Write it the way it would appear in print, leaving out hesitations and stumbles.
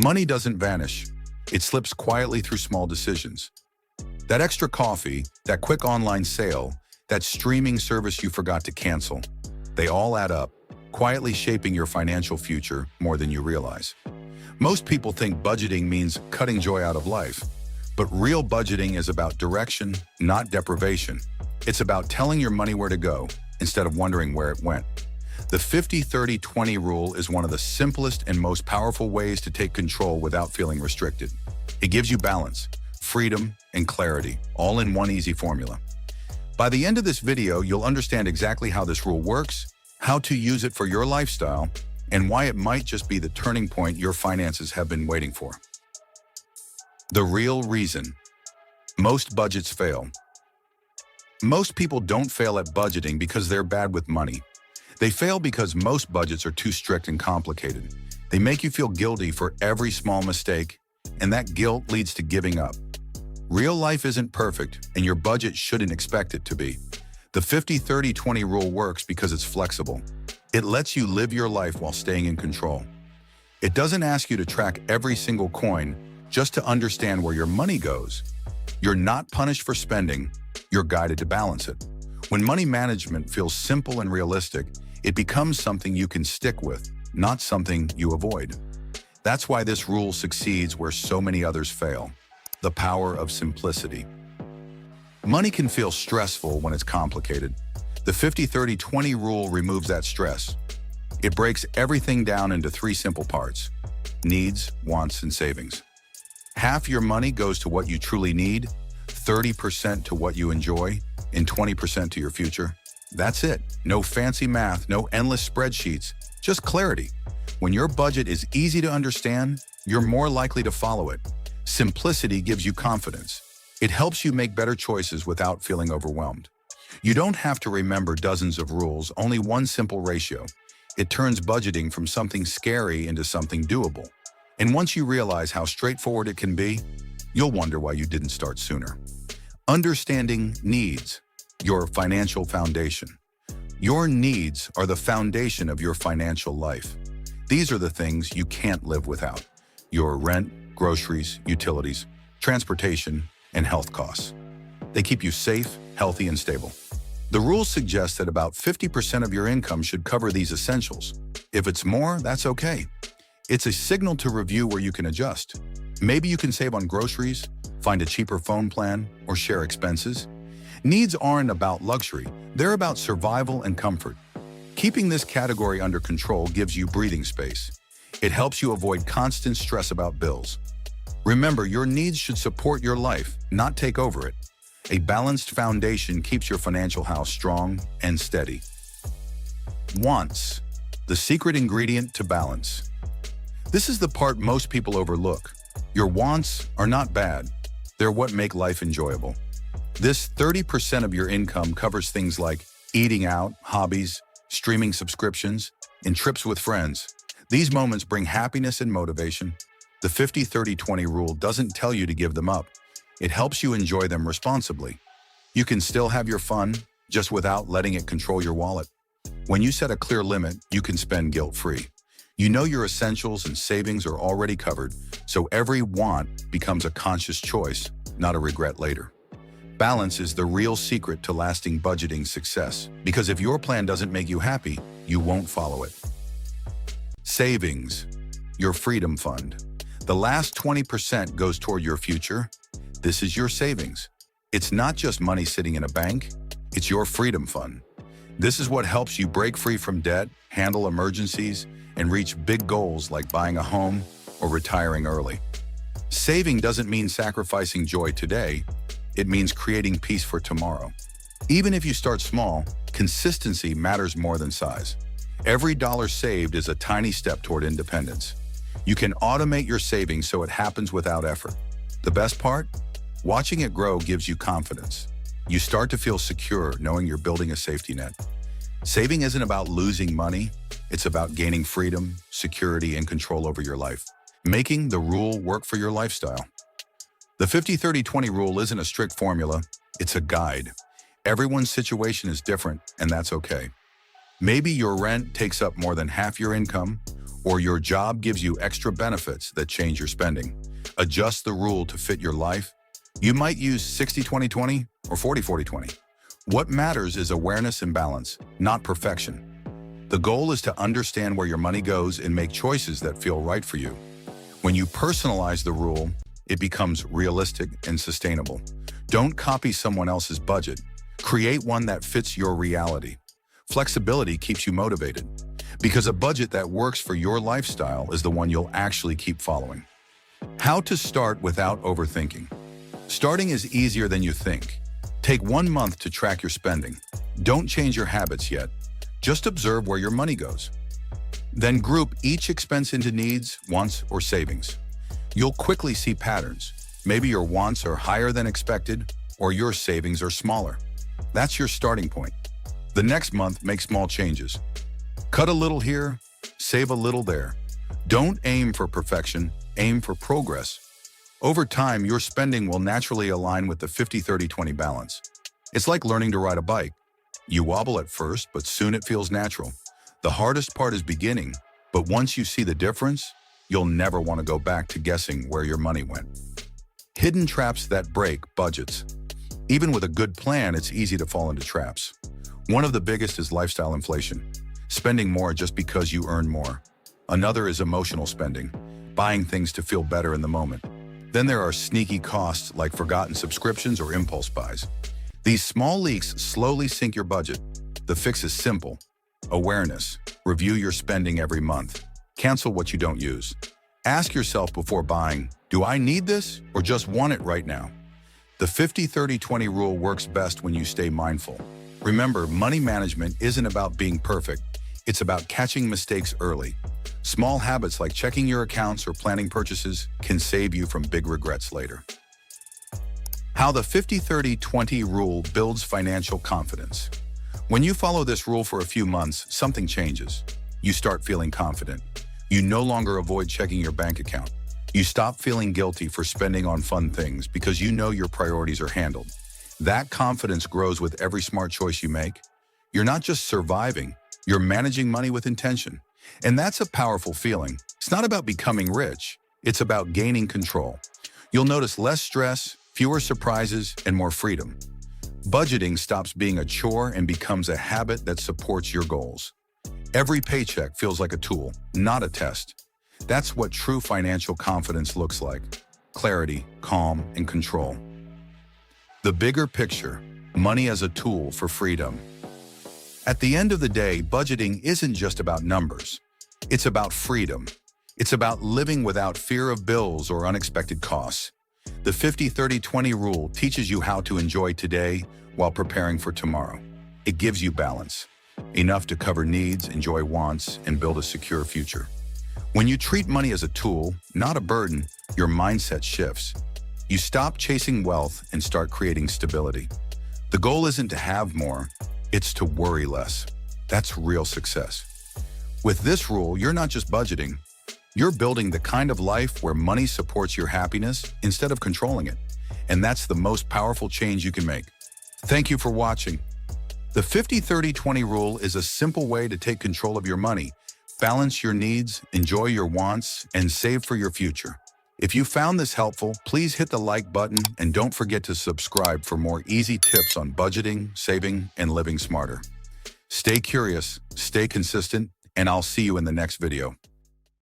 Money doesn't vanish. It slips quietly through small decisions. That extra coffee, that quick online sale, that streaming service you forgot to cancel, they all add up, quietly shaping your financial future more than you realize. Most people think budgeting means cutting joy out of life, but real budgeting is about direction, not deprivation. It's about telling your money where to go instead of wondering where it went. The 50-30-20 rule is one of the simplest and most powerful ways to take control without feeling restricted. It gives you balance, freedom, and clarity, all in one easy formula. By the end of this video, you'll understand exactly how this rule works, how to use it for your lifestyle, and why it might just be the turning point your finances have been waiting for. The real reason most budgets fail. Most people don't fail at budgeting because they're bad with money. They fail because most budgets are too strict and complicated. They make you feel guilty for every small mistake, and that guilt leads to giving up. Real life isn't perfect, and your budget shouldn't expect it to be. The 50-30-20 rule works because it's flexible. It lets you live your life while staying in control. It doesn't ask you to track every single coin, just to understand where your money goes. You're not punished for spending, you're guided to balance it. When money management feels simple and realistic, it becomes something you can stick with, not something you avoid. That's why this rule succeeds where so many others fail. The power of simplicity. Money can feel stressful when it's complicated. The 50-30-20 rule removes that stress. It breaks everything down into three simple parts: needs, wants, and savings. Half your money goes to what you truly need, 30% to what you enjoy, and 20% to your future. That's it. No fancy math, no endless spreadsheets, just clarity. When your budget is easy to understand, you're more likely to follow it. Simplicity gives you confidence. It helps you make better choices without feeling overwhelmed. You don't have to remember dozens of rules, only one simple ratio. It turns budgeting from something scary into something doable. And once you realize how straightforward it can be, you'll wonder why you didn't start sooner. Understanding needs, your financial foundation. Your needs are the foundation of your financial life. These are the things you can't live without: your rent, groceries, utilities, transportation, and health costs. They keep you safe, healthy, and stable. The rules suggest that about 50% of your income should cover these essentials. If it's more, that's okay. It's a signal to review where you can adjust. Maybe you can save on groceries, find a cheaper phone plan, or share expenses. Needs aren't about luxury, they're about survival and comfort. Keeping this category under control gives you breathing space. It helps you avoid constant stress about bills. Remember, your needs should support your life, not take over it. A balanced foundation keeps your financial house strong and steady. Wants, the secret ingredient to balance. This is the part most people overlook. Your wants are not bad. They're what make life enjoyable. This 30% of your income covers things like eating out, hobbies, streaming subscriptions, and trips with friends. These moments bring happiness and motivation. The 50-30-20 rule doesn't tell you to give them up. It helps you enjoy them responsibly. You can still have your fun, just without letting it control your wallet. When you set a clear limit, you can spend guilt-free. You know your essentials and savings are already covered, so every want becomes a conscious choice, not a regret later. Balance is the real secret to lasting budgeting success, because if your plan doesn't make you happy, you won't follow it. Savings, your freedom fund. The last 20% goes toward your future. This is your savings. It's not just money sitting in a bank, it's your freedom fund. This is what helps you break free from debt, handle emergencies, and reach big goals like buying a home or retiring early. Saving doesn't mean sacrificing joy today, it means creating peace for tomorrow. Even if you start small, consistency matters more than size. Every dollar saved is a tiny step toward independence. You can automate your savings so it happens without effort. The best part? Watching it grow gives you confidence. You start to feel secure knowing you're building a safety net. Saving isn't about losing money, it's about gaining freedom, security, and control over your life, making the rule work for your lifestyle. The 50-30-20 rule isn't a strict formula, it's a guide. Everyone's situation is different, and that's okay. Maybe your rent takes up more than half your income, or your job gives you extra benefits that change your spending. Adjust the rule to fit your life. You might use 60-20-20 or 40-40-20. What matters is awareness and balance, not perfection. The goal is to understand where your money goes and make choices that feel right for you. When you personalize the rule, it becomes realistic and sustainable. Don't copy someone else's budget. Create one that fits your reality. Flexibility keeps you motivated, because a budget that works for your lifestyle is the one you'll actually keep following. How to start without overthinking. Starting is easier than you think. Take 1 month to track your spending. Don't change your habits yet. Just observe where your money goes. Then group each expense into needs, wants, or savings. You'll quickly see patterns. Maybe your wants are higher than expected, or your savings are smaller. That's your starting point. The next month, make small changes. Cut a little here, save a little there. Don't aim for perfection, aim for progress. Over time, your spending will naturally align with the 50-30-20 balance. It's like learning to ride a bike. You wobble at first, but soon it feels natural. The hardest part is beginning, but once you see the difference, you'll never want to go back to guessing where your money went. Hidden traps that break budgets. Even with a good plan, it's easy to fall into traps. One of the biggest is lifestyle inflation, spending more just because you earn more. Another is emotional spending, buying things to feel better in the moment. Then there are sneaky costs like forgotten subscriptions or impulse buys. These small leaks slowly sink your budget. The fix is simple. Awareness. Review your spending every month. Cancel what you don't use. Ask yourself before buying, do I need this or just want it right now? The 50-30-20 rule works best when you stay mindful. Remember, money management isn't about being perfect. It's about catching mistakes early. Small habits like checking your accounts or planning purchases can save you from big regrets later. How the 50-30-20 rule builds financial confidence. When you follow this rule for a few months, something changes. You start feeling confident. You no longer avoid checking your bank account. You stop feeling guilty for spending on fun things because you know your priorities are handled. That confidence grows with every smart choice you make. You're not just surviving, you're managing money with intention. And that's a powerful feeling. It's not about becoming rich, it's about gaining control. You'll notice less stress, fewer surprises, and more freedom. Budgeting stops being a chore and becomes a habit that supports your goals. Every paycheck feels like a tool, not a test. That's what true financial confidence looks like. Clarity, calm, and control. The bigger picture, money as a tool for freedom. At the end of the day, budgeting isn't just about numbers. It's about freedom. It's about living without fear of bills or unexpected costs. The 50-30-20 rule teaches you how to enjoy today while preparing for tomorrow. It gives you balance, enough to cover needs, enjoy wants, and build a secure future. When you treat money as a tool, not a burden, your mindset shifts. You stop chasing wealth and start creating stability. The goal isn't to have more, it's to worry less. That's real success. With this rule, you're not just budgeting, you're building the kind of life where money supports your happiness instead of controlling it. And that's the most powerful change you can make. Thank you for watching. The 50-30-20 rule is a simple way to take control of your money, balance your needs, enjoy your wants, and save for your future. If you found this helpful, please hit the like button and don't forget to subscribe for more easy tips on budgeting, saving, and living smarter. Stay curious, stay consistent, and I'll see you in the next video.